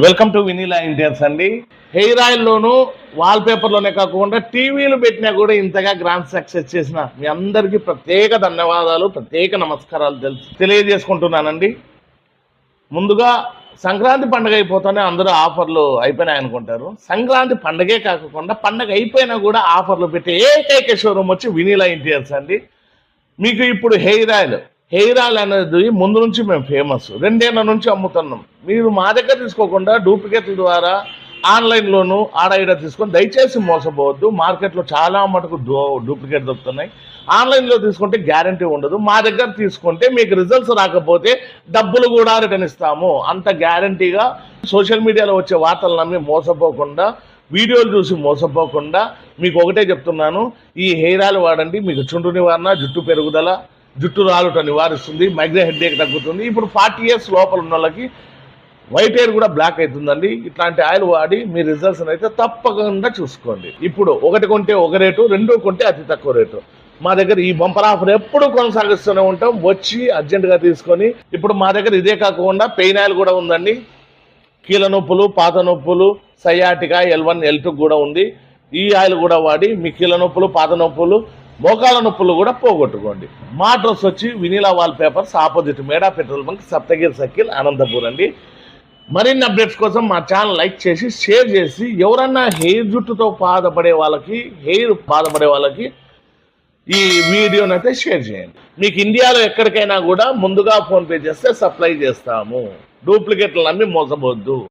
Welcome to Vinila Indians అండి. Hair ఆయిల్లోను వాల్పేపర్లోనే కాకుండా టీవీలు పెట్టినా కూడా ఇంతగా గ్రాండ్ సక్సెస్ చేసిన మీ అందరికీ ప్రత్యేక ధన్యవాదాలు, ప్రత్యేక నమస్కారాలు తెలియజేసుకుంటున్నానండి. ముందుగా సంక్రాంతి పండుగ అయిపోతేనే అందరూ ఆఫర్లు అయిపోయినాయి అనుకుంటారు. సంక్రాంతి పండుగే కాకుండా పండుగ అయిపోయినా కూడా ఆఫర్లు పెట్టే ఏకైక షోరూమ్ వచ్చి వినీలా ఇంటీరియర్స్ అండి. మీకు ఇప్పుడు హెయిర్ ఆయిల్ అనేది ముందు నుంచి మేము ఫేమస్, 2 ఏళ్ల నుంచి అమ్ముతున్నాం. మీరు మా దగ్గర తీసుకోకుండా డూప్లికేట్ ద్వారా ఆన్లైన్లోను ఆడ ఈడ తీసుకొని దయచేసి మోసపోవద్దు. మార్కెట్లో చాలా మటుకు డూప్లికేట్ దొరుకుతున్నాయి. ఆన్లైన్లో తీసుకుంటే గ్యారంటీ ఉండదు. మా దగ్గర తీసుకుంటే మీకు రిజల్ట్స్ రాకపోతే డబ్బులు కూడా రిటర్న్ ఇస్తాము. అంత గ్యారంటీగా సోషల్ మీడియాలో వచ్చే వార్తలు నమ్మి మోసపోకుండా, వీడియోలు చూసి మోసపోకుండా మీకు ఒకటే చెప్తున్నాను, ఈ హెయిర్ ఆయిల్ వాడండి. మీకు చుండ్రు నివారణ, జుట్టు పెరుగుదల, జుట్టు రాలుట నివారిస్తుంది, మైగ్రేన్ హెడ్ఏక్ తగ్గుతుంది. ఇప్పుడు 40 years లోపల ఉన్న వాళ్ళకి వైట్ హెయిర్ కూడా బ్లాక్ అవుతుందండి. ఇట్లాంటి ఆయిల్ వాడి మీ రిజల్ట్స్ అయితే తప్పకుండా చూసుకోండి. ఇప్పుడు ఒకటి కొంటే ఒక రేటు, 2 కొంటే అతి తక్కువ రేటు. మా దగ్గర ఈ బంపర్ ఆఫర్ ఎప్పుడు కొనసాగిస్తూనే ఉంటాం. వచ్చి అర్జెంటుగా తీసుకొని, ఇప్పుడు మా దగ్గర ఇదే కాకుండా పెయిన్ ఆయిల్ కూడా ఉందండి. కీళ్ళ నొప్పులు, పాత నొప్పులు, సయాటికా, L1 L2 కూడా ఉంది. ఈ ఆయిల్ కూడా వాడి మీ కీళ్ళ నొప్పులు, పాత నొప్పులు, మోకాల నొప్పులు కూడా పోగొట్టుకోండి. మా అడ్రస్ వచ్చి వినీలా వాల్ పేపర్స్, ఆపోజిట్ మేడా petrol bunk, Saptagiri circle, Anantapur అండి. మరిన్ని అప్డేట్స్ కోసం మా ఛానల్ లైక్ చేసి షేర్ చేసి, ఎవరన్నా హెయిర్ బాధపడే వాళ్ళకి ఈ వీడియోని అయితే షేర్ చేయండి. మీకు ఇండియాలో ఎక్కడికైనా కూడా ముందుగా ఫోన్పే చేస్తే సప్లై చేస్తాము. డూప్లికేట్లు నమ్మి మోసపోవద్దు.